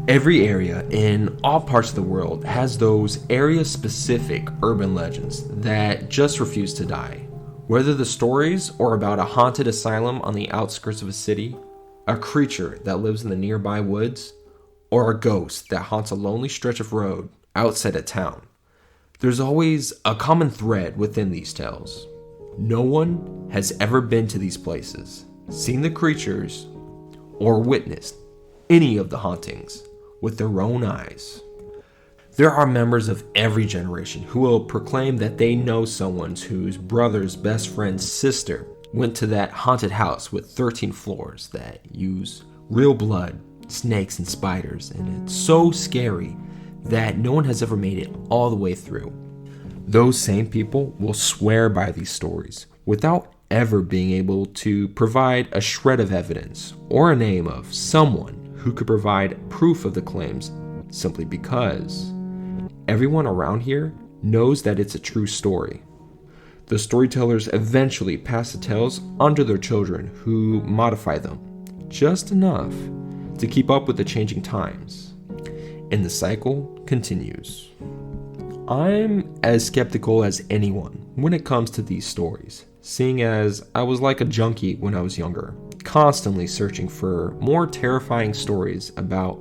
Every area in all parts of the world has those area-specific urban legends that just refuse to die. Whether the stories are about a haunted asylum on the outskirts of a city, a creature that lives in the nearby woods, or a ghost that haunts a lonely stretch of road outside a town, there's always a common thread within these tales. No one has ever been to these places, seen the creatures, or witnessed any of the hauntings with their own eyes. There are members of every generation who will proclaim that they know someone whose brother's best friend's sister went to that haunted house with 13 floors that use real blood, snakes, and spiders, and it's so scary that no one has ever made it all the way through. Those same people will swear by these stories without ever being able to provide a shred of evidence or a name of someone who could provide proof of the claims, simply because everyone around here knows that it's a true story. The storytellers eventually pass the tales on to their children, who modify them just enough to keep up with the changing times, and the cycle continues. I'm as skeptical as anyone when it comes to these stories, seeing as I was like a junkie when I was younger, constantly searching for more terrifying stories about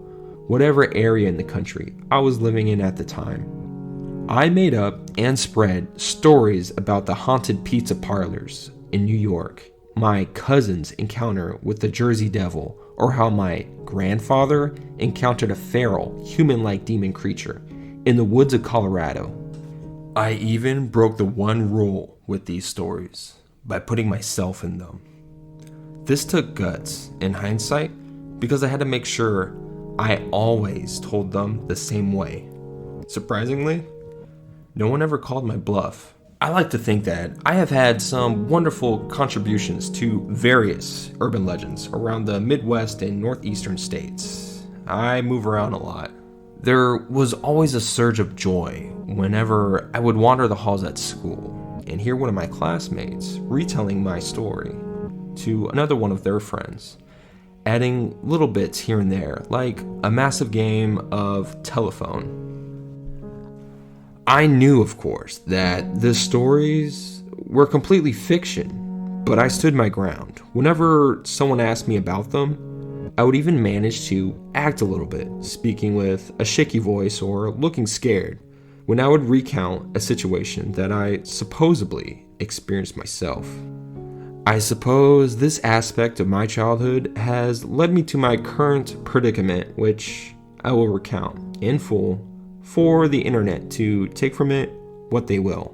whatever area in the country I was living in at the time. I made up and spread stories about the haunted pizza parlors in New York, my cousin's encounter with the Jersey Devil, or how my grandfather encountered a feral, human-like demon creature in the woods of Colorado. I even broke the one rule with these stories by putting myself in them. This took guts in hindsight because I had to make sure I always told them the same way. Surprisingly, no one ever called my bluff. I like to think that I have had some wonderful contributions to various urban legends around the Midwest and Northeastern states. I move around a lot. There was always a surge of joy whenever I would wander the halls at school and hear one of my classmates retelling my story to another one of their friends, adding little bits here and there, like a massive game of telephone. I knew, of course, that the stories were completely fiction, but I stood my ground. Whenever someone asked me about them, I would even manage to act a little bit, speaking with a shaky voice or looking scared, when I would recount a situation that I supposedly experienced myself. I suppose this aspect of my childhood has led me to my current predicament, which I will recount in full for the internet to take from it what they will.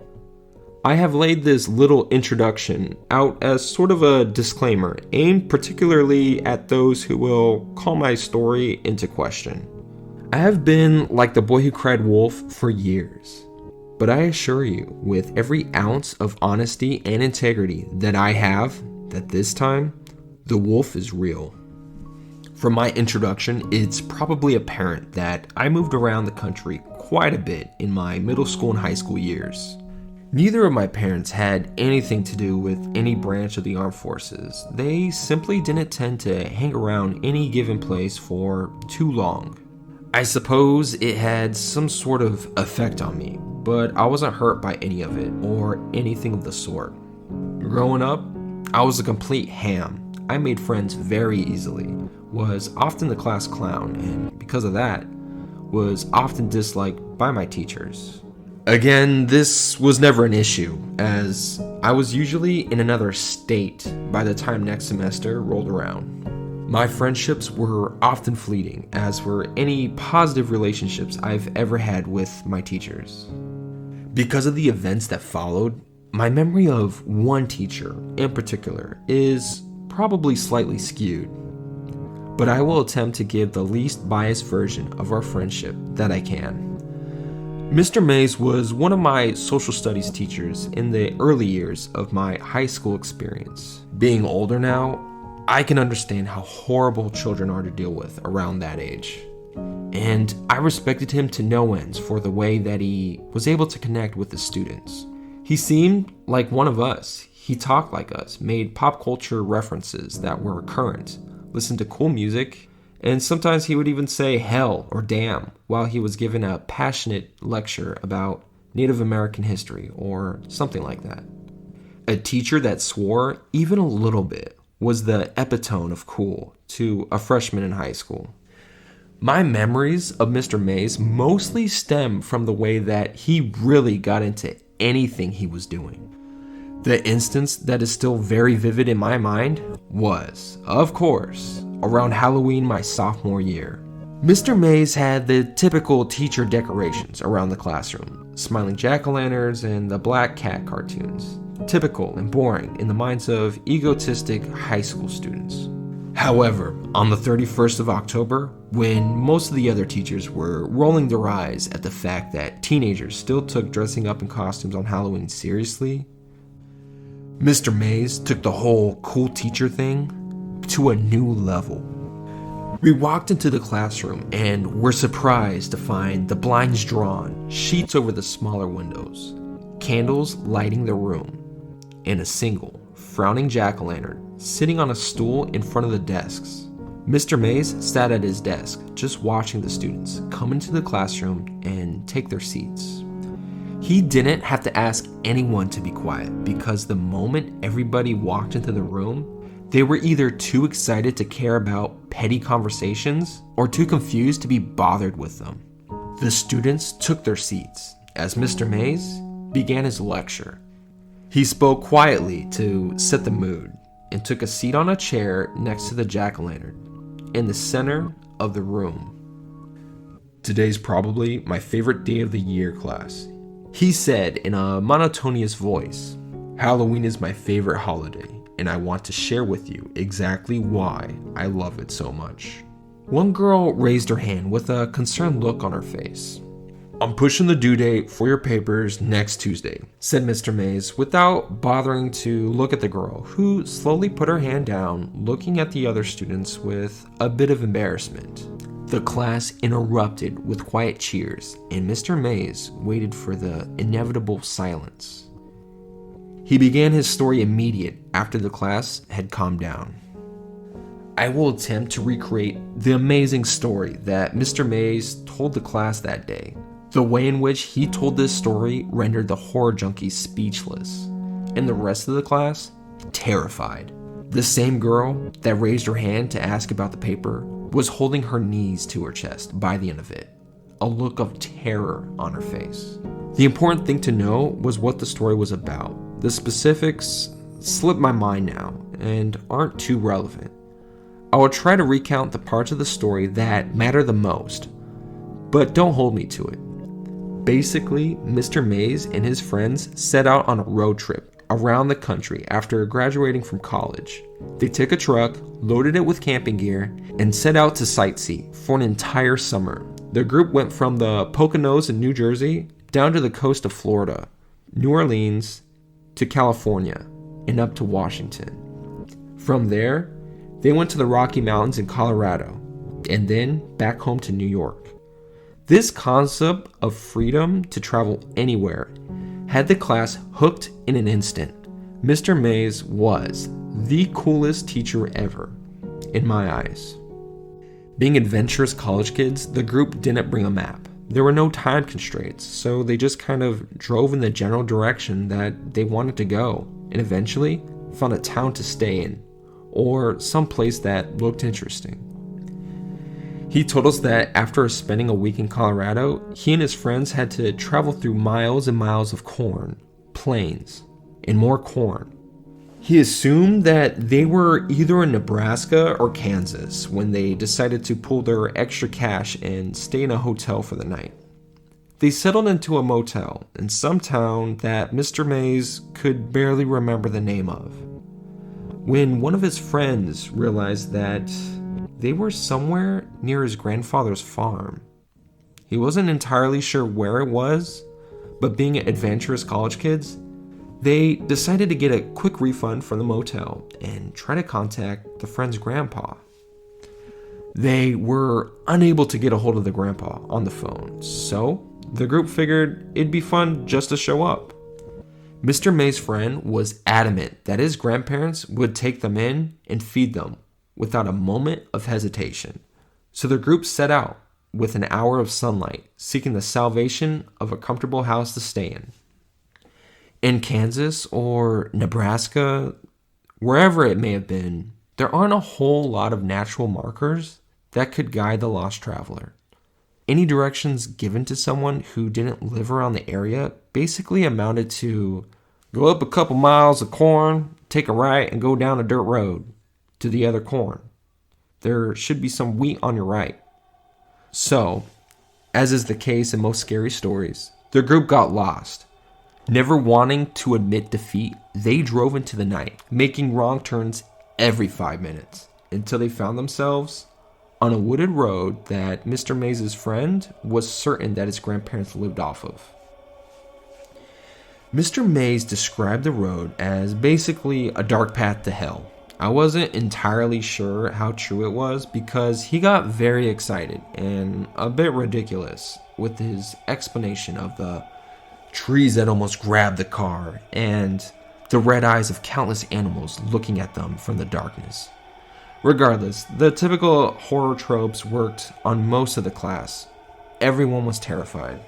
I have laid this little introduction out as sort of a disclaimer, aimed particularly at those who will call my story into question. I have been like the boy who cried wolf for years, but I assure you, with every ounce of honesty and integrity that I have, that this time, the wolf is real. From my introduction, it's probably apparent that I moved around the country quite a bit in my middle school and high school years. Neither of my parents had anything to do with any branch of the armed forces. They simply didn't tend to hang around any given place for too long. I suppose it had some sort of effect on me, but I wasn't hurt by any of it or anything of the sort. Growing up, I was a complete ham. I made friends very easily, was often the class clown, and because of that, was often disliked by my teachers. Again, this was never an issue, as I was usually in another state by the time next semester rolled around. My friendships were often fleeting, as were any positive relationships I've ever had with my teachers. Because of the events that followed, my memory of one teacher in particular is probably slightly skewed, but I will attempt to give the least biased version of our friendship that I can. Mr. Mays was one of my social studies teachers in the early years of my high school experience. Being older now, I can understand how horrible children are to deal with around that age. And I respected him to no ends for the way that he was able to connect with the students. He seemed like one of us. He talked like us, made pop culture references that were current, listened to cool music, And sometimes he would even say hell or damn while he was giving a passionate lecture about Native American history or something like that. A teacher that swore even a little bit was the epitome of cool to a freshman in high school. My memories of Mr. Mays mostly stem from the way that he really got into anything he was doing. The instance that is still very vivid in my mind was, of course, around Halloween my sophomore year. Mr. Mays had the typical teacher decorations around the classroom, smiling jack-o'-lanterns and the black cat cartoons, typical and boring in the minds of egotistic high school students. However, on the 31st of October, when most of the other teachers were rolling their eyes at the fact that teenagers still took dressing up in costumes on Halloween seriously, Mr. Mays took the whole cool teacher thing to a new level. We walked into the classroom and were surprised to find the blinds drawn, sheets over the smaller windows, candles lighting the room, and a single, frowning jack-o'-lantern sitting on a stool in front of the desks. Mr. Mays sat at his desk, just watching the students come into the classroom and take their seats. He didn't have to ask anyone to be quiet because the moment everybody walked into the room, they were either too excited to care about petty conversations or too confused to be bothered with them. The students took their seats as Mr. Mays began his lecture. He spoke quietly to set the mood and took a seat on a chair next to the jack-o'-lantern in the center of the room. "Today's probably my favorite day of the year, class," he said in a monotonous voice. "Halloween is my favorite holiday, and I want to share with you exactly why I love it so much." One girl raised her hand with a concerned look on her face. "I'm pushing the due date for your papers next Tuesday," said Mr. Mays without bothering to look at the girl, who slowly put her hand down, looking at the other students with a bit of embarrassment. The class interrupted with quiet cheers, and Mr. Mays waited for the inevitable silence. He began his story immediately after the class had calmed down. I will attempt to recreate the amazing story that Mr. Mays told the class that day. The way in which he told this story rendered the horror junkies speechless, and the rest of the class terrified. The same girl that raised her hand to ask about the paper was holding her knees to her chest by the end of it, a look of terror on her face. The important thing to know was what the story was about. The specifics slip my mind now and aren't too relevant. I will try to recount the parts of the story that matter the most, but don't hold me to it. Basically, Mr. Mays and his friends set out on a road trip around the country after graduating from college. They took a truck, loaded it with camping gear, and set out to sightsee for an entire summer. The group went from the Poconos in New Jersey down to the coast of Florida, New Orleans, to California, and up to Washington. From there, they went to the Rocky Mountains in Colorado, and then back home to New York. This concept of freedom to travel anywhere had the class hooked in an instant. Mr. Mays was the coolest teacher ever, in my eyes. Being adventurous college kids, the group didn't bring a map. There were no time constraints, so they just kind of drove in the general direction that they wanted to go, and eventually found a town to stay in, or some place that looked interesting. He told us that after spending a week in Colorado, he and his friends had to travel through miles and miles of corn, plains, and more corn. He assumed that they were either in Nebraska or Kansas when they decided to pull their extra cash and stay in a hotel for the night. They settled into a motel in some town that Mr. Mays could barely remember the name of. When one of his friends realized that they were somewhere near his grandfather's farm. He wasn't entirely sure where it was, but being adventurous college kids, they decided to get a quick refund from the motel and try to contact the friend's grandpa. They were unable to get a hold of the grandpa on the phone, so the group figured it'd be fun just to show up. Mr. May's friend was adamant that his grandparents would take them in and feed them without a moment of hesitation. So the group set out with an hour of sunlight, seeking the salvation of a comfortable house to stay in. In Kansas or Nebraska, wherever it may have been, there aren't a whole lot of natural markers that could guide the lost traveler. Any directions given to someone who didn't live around the area basically amounted to go up a couple miles of corn, take a right, and go down a dirt road to the other corn. There should be some wheat on your right. So, as is the case in most scary stories, their group got lost. Never wanting to admit defeat, they drove into the night, making wrong turns every 5 minutes, until they found themselves on a wooded road that Mr. Mays' friend was certain that his grandparents lived off of. Mr. Mays described the road as basically a dark path to hell. I wasn't entirely sure how true it was because he got very excited and a bit ridiculous with his explanation of the trees that almost grabbed the car and the red eyes of countless animals looking at them from the darkness. Regardless, the typical horror tropes worked on most of the class. Everyone was terrified.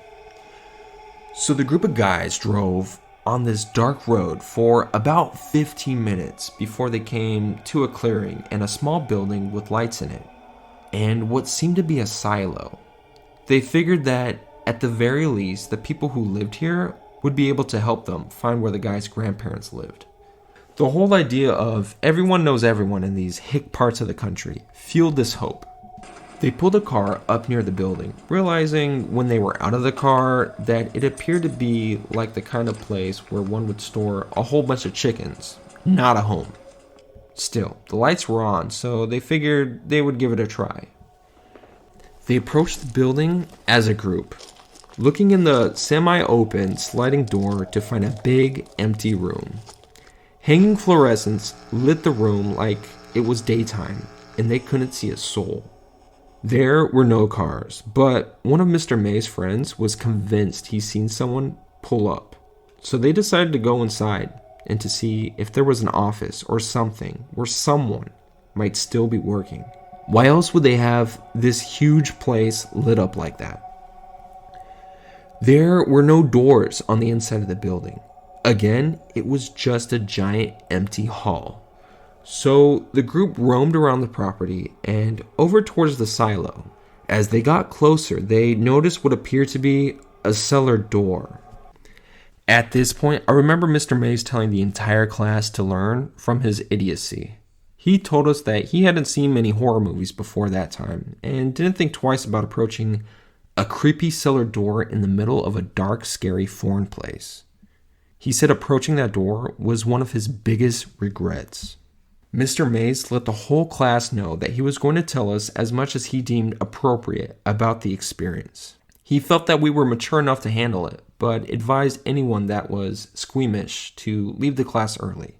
So the group of guys drove on this dark road for about 15 minutes before they came to a clearing and a small building with lights in it, and what seemed to be a silo. They figured that, at the very least, the people who lived here would be able to help them find where the guy's grandparents lived. The whole idea of everyone knows everyone in these hick parts of the country fueled this hope. They pulled a car up near the building, realizing when they were out of the car that it appeared to be like the kind of place where one would store a whole bunch of chickens, not a home. Still, the lights were on, so they figured they would give it a try. They approached the building as a group, looking in the semi-open sliding door to find a big, empty room. Hanging fluorescents lit the room like it was daytime, and they couldn't see a soul. There were no cars, but one of Mr. May's friends was convinced he'd seen someone pull up. So they decided to go inside and to see if there was an office or something where someone might still be working. Why else would they have this huge place lit up like that? There were no doors on the inside of the building. Again, it was just a giant empty hall. So the group roamed around the property and over towards the silo. As they got closer, they noticed what appeared to be a cellar door. At this point, I remember Mr. Mays telling the entire class to learn from his idiocy. He told us that he hadn't seen many horror movies before that time and didn't think twice about approaching a creepy cellar door in the middle of a dark, scary foreign place. He said approaching that door was one of his biggest regrets. Mr. Mays let the whole class know that he was going to tell us as much as he deemed appropriate about the experience. He felt that we were mature enough to handle it, but advised anyone that was squeamish to leave the class early.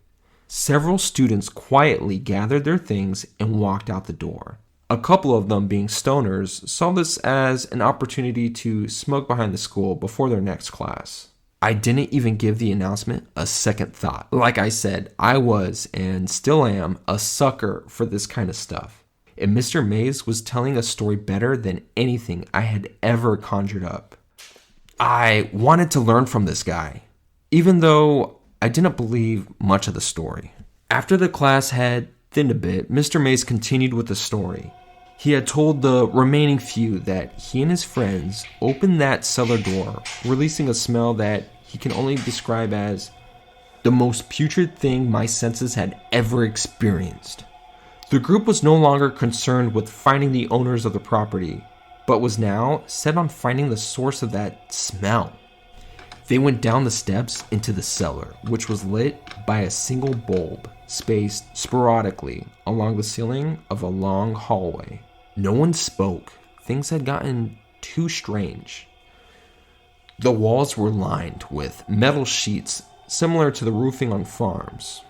Several students quietly gathered their things and walked out the door. A couple of them, being stoners, saw this as an opportunity to smoke behind the school before their next class. I didn't even give the announcement a second thought. Like I said, I was, and still am, a sucker for this kind of stuff. And Mr. Mays was telling a story better than anything I had ever conjured up. I wanted to learn from this guy, even though I didn't believe much of the story. After the class had thinned a bit, Mr. Mays continued with the story. He had told the remaining few that he and his friends opened that cellar door, releasing a smell that he can only describe as the most putrid thing my senses had ever experienced. The group was no longer concerned with finding the owners of the property, but was now set on finding the source of that smell. They went down the steps into the cellar, which was lit by a single bulb, spaced sporadically along the ceiling of a long hallway. No one spoke. Things had gotten too strange. The walls were lined with metal sheets similar to the roofing on farms.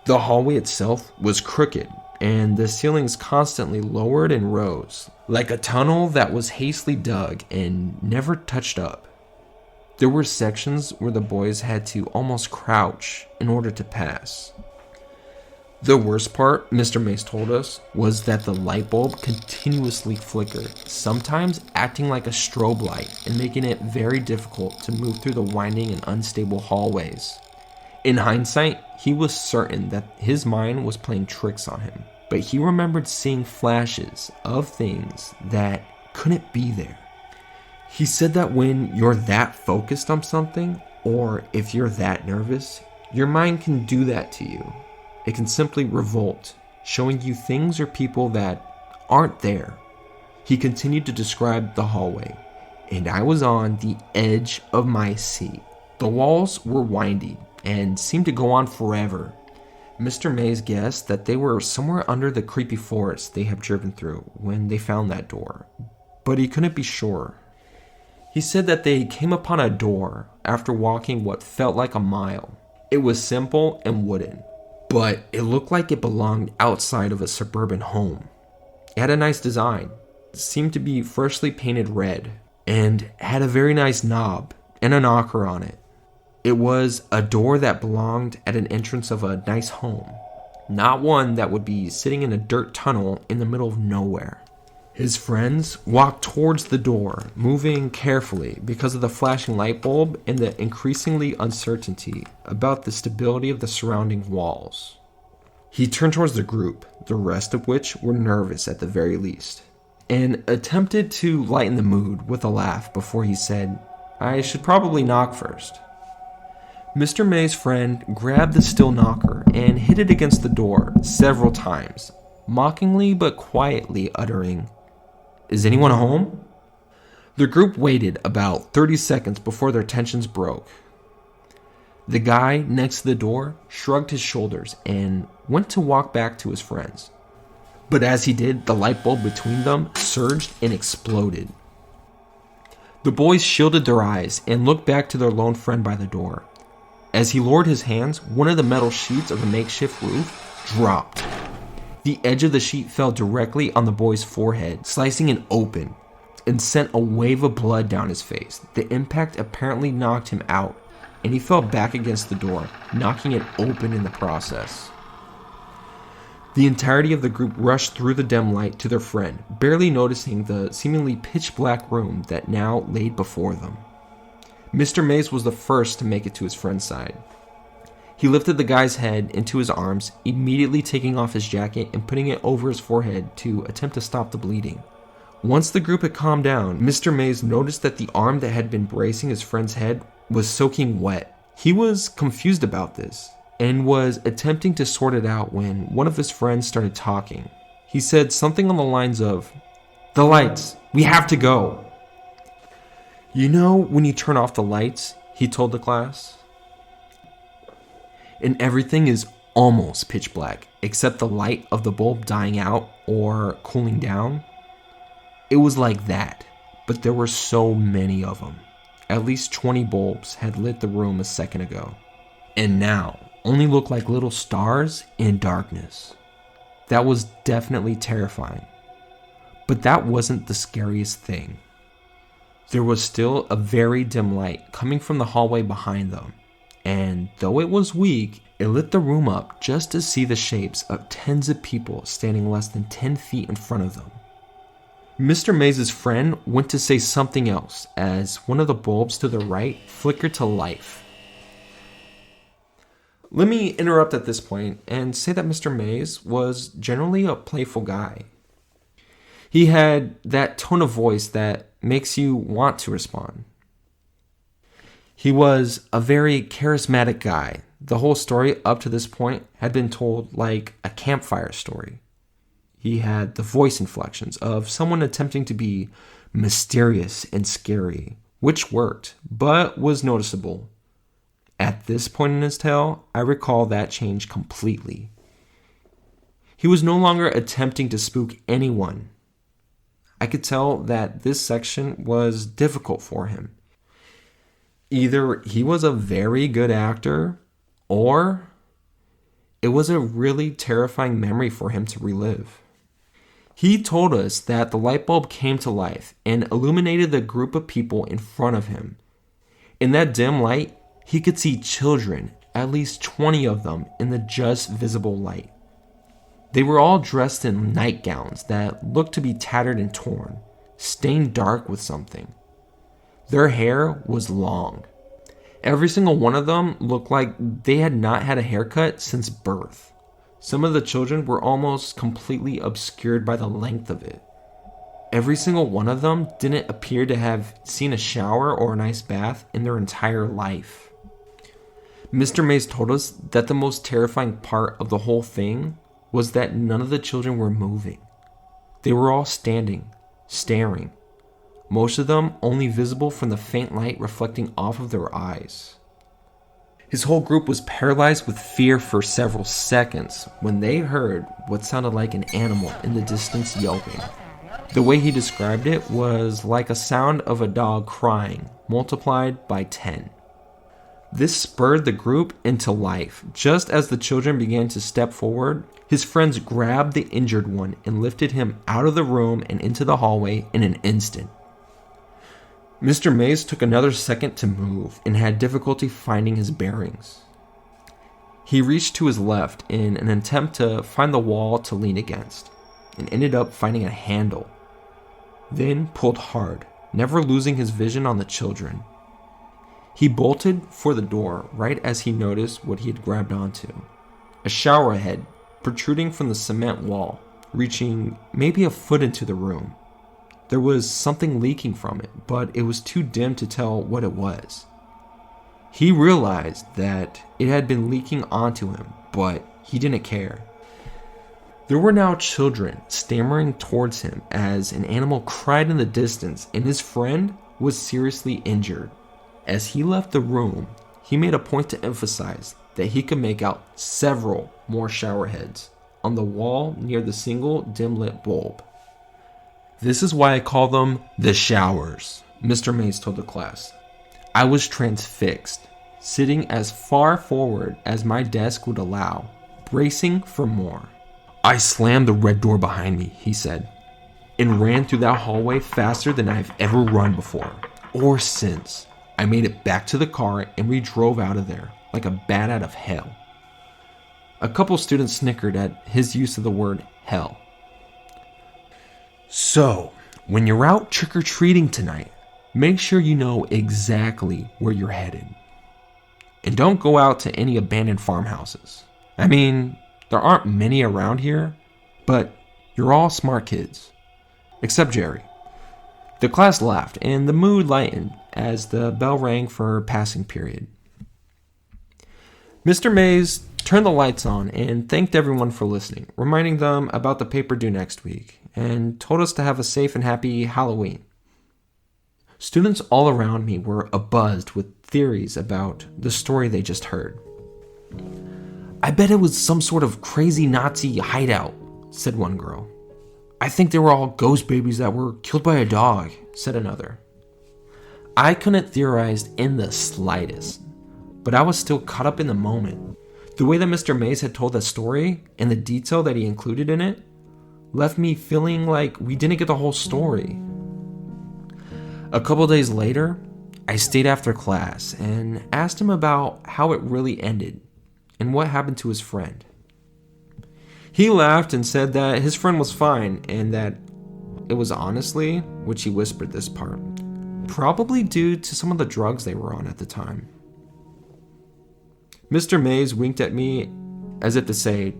The hallway itself was crooked, and the ceilings constantly lowered and rose, like a tunnel that was hastily dug and never touched up. There were sections where the boys had to almost crouch in order to pass. The worst part, Mr. Mace told us, was that the light bulb continuously flickered, sometimes acting like a strobe light and making it very difficult to move through the winding and unstable hallways. In hindsight, he was certain that his mind was playing tricks on him, but he remembered seeing flashes of things that couldn't be there. He said that when you're that focused on something, or if you're that nervous, your mind can do that to you. It can simply revolt, showing you things or people that aren't there. He continued to describe the hallway, and I was on the edge of my seat. The walls were windy and seemed to go on forever. Mr. Mays guessed that they were somewhere under the creepy forest they had driven through when they found that door, but he couldn't be sure. He said that they came upon a door after walking what felt like a mile. It was simple and wooden, but it looked like it belonged outside of a suburban home. It had a nice design, seemed to be freshly painted red, and had a very nice knob and a knocker on it. It was a door that belonged at an entrance of a nice home, not one that would be sitting in a dirt tunnel in the middle of nowhere. His friends walked towards the door, moving carefully because of the flashing light bulb and the increasingly uncertainty about the stability of the surrounding walls. He turned towards the group, the rest of which were nervous at the very least, and attempted to lighten the mood with a laugh before he said, "I should probably knock first." Mr. May's friend grabbed the steel knocker and hit it against the door several times, mockingly but quietly uttering, "Is anyone home?" The group waited about 30 seconds before their tensions broke. The guy next to the door shrugged his shoulders and went to walk back to his friends. But as he did, the light bulb between them surged and exploded. The boys shielded their eyes and looked back to their lone friend by the door. As he lowered his hands, one of the metal sheets of the makeshift roof dropped. The edge of the sheet fell directly on the boy's forehead, slicing it open, and sent a wave of blood down his face. The impact apparently knocked him out, and he fell back against the door, knocking it open in the process. The entirety of the group rushed through the dim light to their friend, barely noticing the seemingly pitch-black room that now laid before them. Mr. Mays was the first to make it to his friend's side. He lifted the guy's head into his arms, immediately taking off his jacket and putting it over his forehead to attempt to stop the bleeding. Once the group had calmed down, Mr. Mays noticed that the arm that had been bracing his friend's head was soaking wet. He was confused about this and was attempting to sort it out when one of his friends started talking. He said something on the lines of, "The lights, we have to go." "You know when you turn off the lights," he told the class, "and everything is almost pitch black except the light of the bulb dying out or cooling down? It was like that, but there were so many of them. At least 20 bulbs had lit the room a second ago, and now only looked like little stars in darkness. That was definitely terrifying, but that wasn't the scariest thing. There was still a very dim light coming from the hallway behind them, and though it was weak, it lit the room up just to see the shapes of tens of people standing less than 10 feet in front of them." Mr. Mays' friend went to say something else as one of the bulbs to the right flickered to life. Let me interrupt at this point and say that Mr. Mays was generally a playful guy. He had that tone of voice that makes you want to respond. He was a very charismatic guy. The whole story up to this point had been told like a campfire story. He had the voice inflections of someone attempting to be mysterious and scary, which worked, but was noticeable. At this point in his tale, I recall that change completely. He was no longer attempting to spook anyone. I could tell that this section was difficult for him. Either he was a very good actor, or it was a really terrifying memory for him to relive. He told us that the light bulb came to life and illuminated the group of people in front of him. In that dim light, he could see children, at least 20 of them, in the just visible light. They were all dressed in nightgowns that looked to be tattered and torn, stained dark with something. Their hair was long. Every single one of them looked like they had not had a haircut since birth. Some of the children were almost completely obscured by the length of it. Every single one of them didn't appear to have seen a shower or an ice bath in their entire life. Mr. Mays told us that the most terrifying part of the whole thing was that none of the children were moving. They were all standing, staring, most of them only visible from the faint light reflecting off of their eyes. His whole group was paralyzed with fear for several seconds when they heard what sounded like an animal in the distance yelping. The way he described it was like a sound of a dog crying, multiplied by 10. This spurred the group into life. Just as the children began to step forward, his friends grabbed the injured one and lifted him out of the room and into the hallway in an instant. Mr. Mays took another second to move and had difficulty finding his bearings. He reached to his left in an attempt to find the wall to lean against, and ended up finding a handle. Then pulled hard, never losing his vision on the children. He bolted for the door right as he noticed what he had grabbed onto. A shower head protruding from the cement wall, reaching maybe a foot into the room. There was something leaking from it, but it was too dim to tell what it was. He realized that it had been leaking onto him, but he didn't care. There were now children stammering towards him as an animal cried in the distance, and his friend was seriously injured. As he left the room, he made a point to emphasize that he could make out several more shower heads on the wall near the single dim-lit bulb. "This is why I call them the showers," Mr. Mays told the class. I was transfixed, sitting as far forward as my desk would allow, bracing for more. "I slammed the red door behind me," he said, "and ran through that hallway faster than I've ever run before, or since. I made it back to the car and we drove out of there like a bat out of hell." A couple students snickered at his use of the word hell. "So, when you're out trick-or-treating tonight, make sure you know exactly where you're headed. And don't go out to any abandoned farmhouses. I mean, there aren't many around here, but you're all smart kids. Except Jerry." The class laughed, and the mood lightened as the bell rang for passing period. Mr. Mays turned the lights on and thanked everyone for listening, reminding them about the paper due next week, and told us to have a safe and happy Halloween. Students all around me were abuzz with theories about the story they just heard. "I bet it was some sort of crazy Nazi hideout," said one girl. "I think they were all ghost babies that were killed by a dog," said another. I couldn't theorize in the slightest, but I was still caught up in the moment. The way that Mr. Mays had told that story and the detail that he included in it left me feeling like we didn't get the whole story. A couple days later, I stayed after class and asked him about how it really ended and what happened to his friend. He laughed and said that his friend was fine and that it was honestly, which he whispered this part, probably due to some of the drugs they were on at the time. Mr. Mays winked at me as if to say,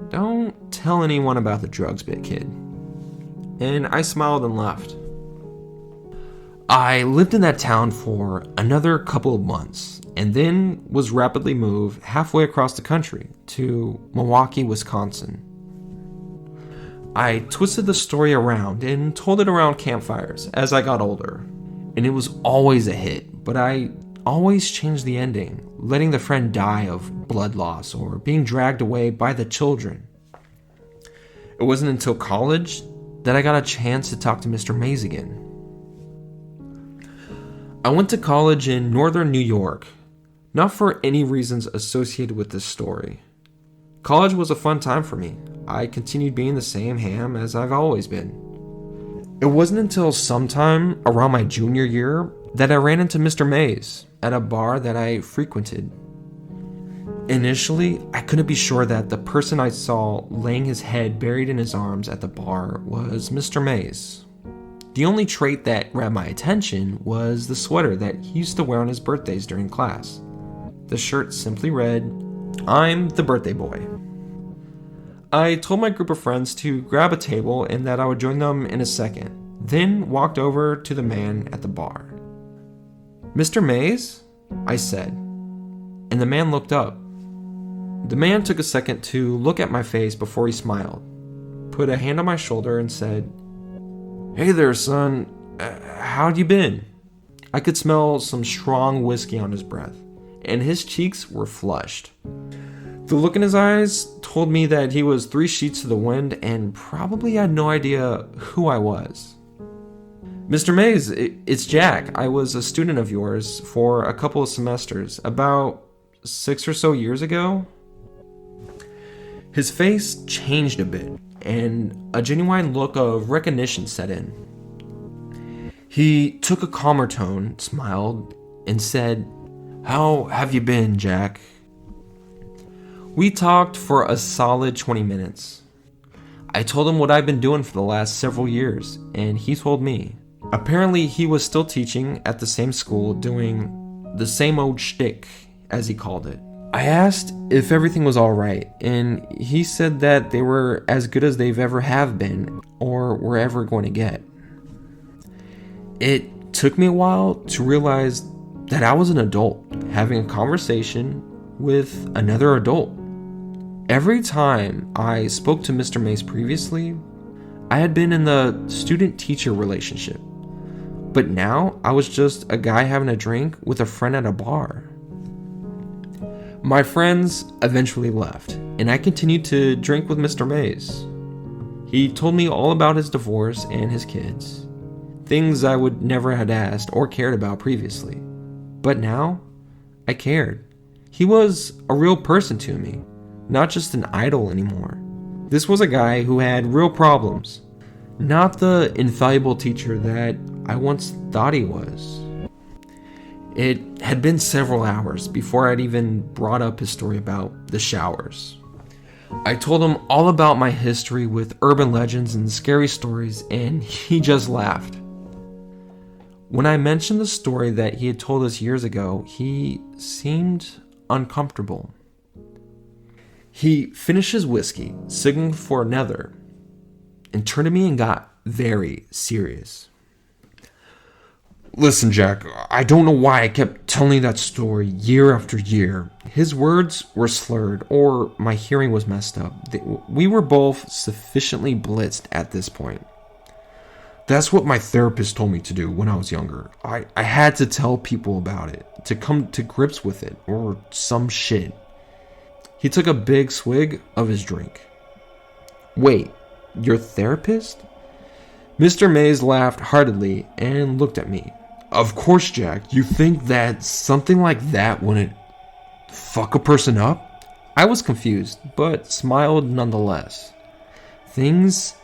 "Don't tell anyone about the drugs bit, kid." And I smiled and left. I lived in that town for another couple of months and then was rapidly moved halfway across the country to Milwaukee, Wisconsin. I twisted the story around and told it around campfires as I got older, and it was always a hit, but I always changed the ending, letting the friend die of blood loss or being dragged away by the children. It wasn't until college that I got a chance to talk to Mr. Mays again. I went to college in northern New York, not for any reasons associated with this story. College was a fun time for me. I continued being the same ham as I've always been. It wasn't until sometime around my junior year that I ran into Mr. Mays at a bar that I frequented. Initially, I couldn't be sure that the person I saw laying his head buried in his arms at the bar was Mr. Mays. The only trait that grabbed my attention was the sweater that he used to wear on his birthdays during class. The shirt simply read, "I'm the birthday boy." I told my group of friends to grab a table and that I would join them in a second, then walked over to the man at the bar. "Mr. Mays?" I said, and the man looked up. The man took a second to look at my face before he smiled, put a hand on my shoulder and said, "Hey there, son. How'd you been?" I could smell some strong whiskey on his breath, and his cheeks were flushed. The look in his eyes told me that he was 3 sheets to the wind and probably had no idea who I was. "Mr. Mays, it's Jack. I was a student of yours for a couple of semesters, about 6 or so years ago." His face changed a bit, and a genuine look of recognition set in. He took a calmer tone, smiled, and said, "How have you been, Jack?" We talked for a solid 20 minutes. I told him what I've been doing for the last several years, and he told me. Apparently, he was still teaching at the same school, doing the same old shtick, as he called it. I asked if everything was alright, and he said that they were as good as they've ever have been, or were ever going to get. It took me a while to realize that I was an adult, having a conversation with another adult. Every time I spoke to Mr. Mays previously, I had been in the student-teacher relationship. But now, I was just a guy having a drink with a friend at a bar. My friends eventually left, and I continued to drink with Mr. Mays. He told me all about his divorce and his kids, things I would never have asked or cared about previously. But now, I cared. He was a real person to me, not just an idol anymore. This was a guy who had real problems, not the infallible teacher that I once thought he was. It had been several hours before I'd even brought up his story about the showers. I told him all about my history with urban legends and scary stories, and he just laughed. When I mentioned the story that he had told us years ago, he seemed uncomfortable. He finished his whiskey, signaled for another, and turned to me and got very serious. "Listen, Jack, I don't know why I kept telling you that story year after year." His words were slurred, or my hearing was messed up. We were both sufficiently blitzed at this point. "That's what my therapist told me to do when I was younger. I had to tell people about it, to come to grips with it, or some shit." He took a big swig of his drink. "Wait, your therapist?" Mr. Mays laughed heartily and looked at me. "Of course, Jack. You think that something like that wouldn't fuck a person up?" I was confused, but smiled nonetheless. Things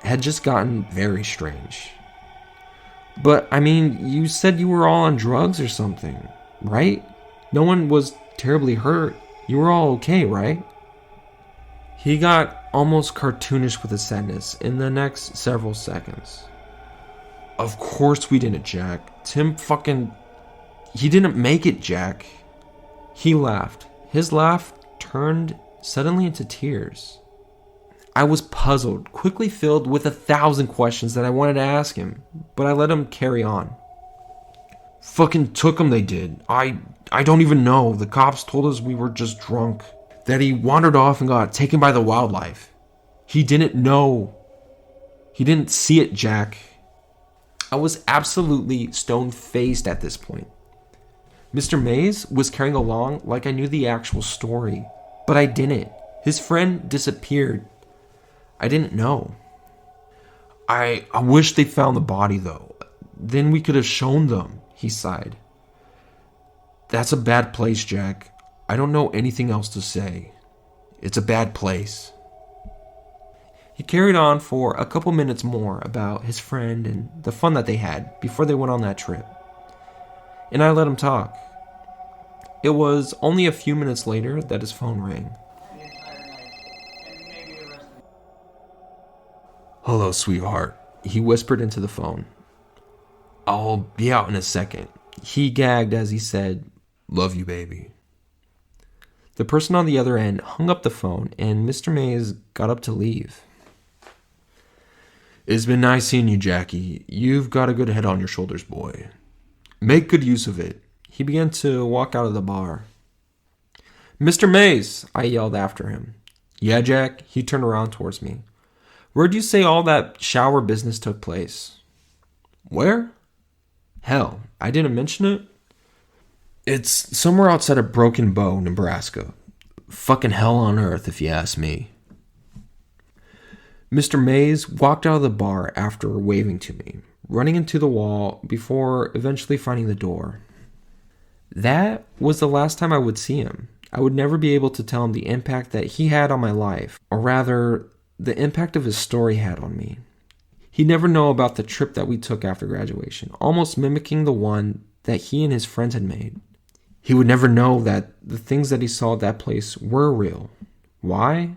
had just gotten very strange. "But, I mean, you said you were all on drugs or something, right? No one was terribly hurt. You were all okay, right?" He got almost cartoonish with his sadness in the next several seconds. "Of course we didn't, Jack. He didn't make it, Jack." He laughed. His laugh turned suddenly into tears. I was puzzled, quickly filled with 1,000 questions that I wanted to ask him, but I let him carry on. "Fucking took him, they did. I don't even know. The cops told us we were just drunk. That he wandered off and got taken by the wildlife. He didn't know. He didn't see it, Jack." I was absolutely stone-faced at this point. Mr. Mays was carrying along like I knew the actual story, but I didn't. His friend disappeared. I didn't know. I wish they found the body, though. Then we could have shown them," he sighed. "That's a bad place, Jack. I don't know anything else to say. It's a bad place." He carried on for a couple minutes more about his friend and the fun that they had before they went on that trip. And I let him talk. It was only a few minutes later that his phone rang. "Hello, sweetheart," he whispered into the phone. "I'll be out in a second." He gagged as he said, "Love you, baby." The person on the other end hung up the phone, and Mr. Mays got up to leave. "It's been nice seeing you, Jackie. You've got a good head on your shoulders, boy. Make good use of it." He began to walk out of the bar. "Mr. Mays," I yelled after him. "Yeah, Jack?" He turned around towards me. "Where'd you say all that shower business took place?" "Where? Hell, I didn't mention it." "It's somewhere outside of Broken Bow, Nebraska. Fucking hell on earth, if you ask me." Mr. Mays walked out of the bar after waving to me, running into the wall before eventually finding the door. That was the last time I would see him. I would never be able to tell him the impact that he had on my life, or rather, the impact of his story had on me. He'd never know about the trip that we took after graduation, almost mimicking the one that he and his friends had made. He would never know that the things that he saw at that place were real. Why?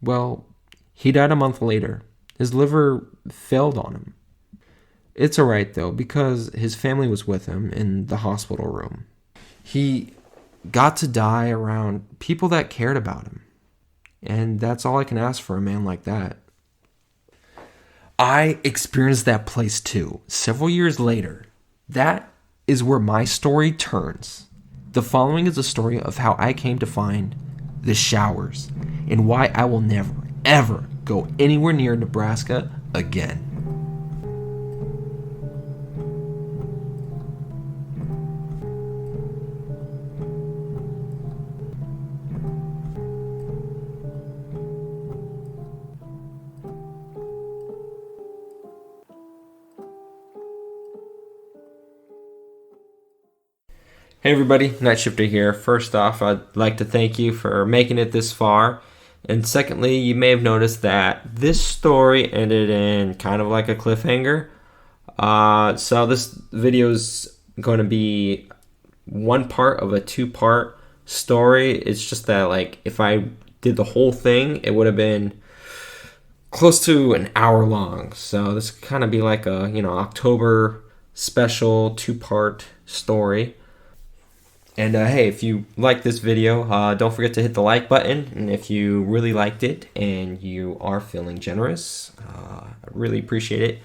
Well, he died a month later. His liver failed on him. It's alright though, because his family was with him in the hospital room. He got to die around people that cared about him. And that's all I can ask for a man like that. I experienced that place too, several years later. That is where my story turns. The following is a story of how I came to find the showers and why I will never, ever go anywhere near Nebraska again. Hey everybody, NightShifter here. First off, I'd like to thank you for making it this far. And secondly, you may have noticed that this story ended in kind of like a cliffhanger. So this video is going to be one part of a two-part story. It's just that like if I did the whole thing, it would have been close to an hour long. So this could kind of be like a, October special two-part story. And hey, if you like this video, don't forget to hit the like button. And if you really liked it and you are feeling generous, I really appreciate it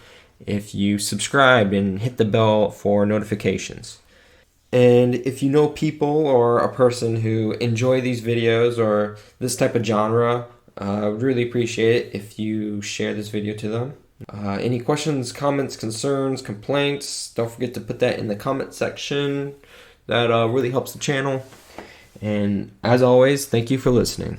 if you subscribe and hit the bell for notifications. And if you know people or a person who enjoy these videos or this type of genre, I would really appreciate it if you share this video to them. Any questions, comments, concerns, complaints, don't forget to put that in the comment section. That really helps the channel. And as always, thank you for listening.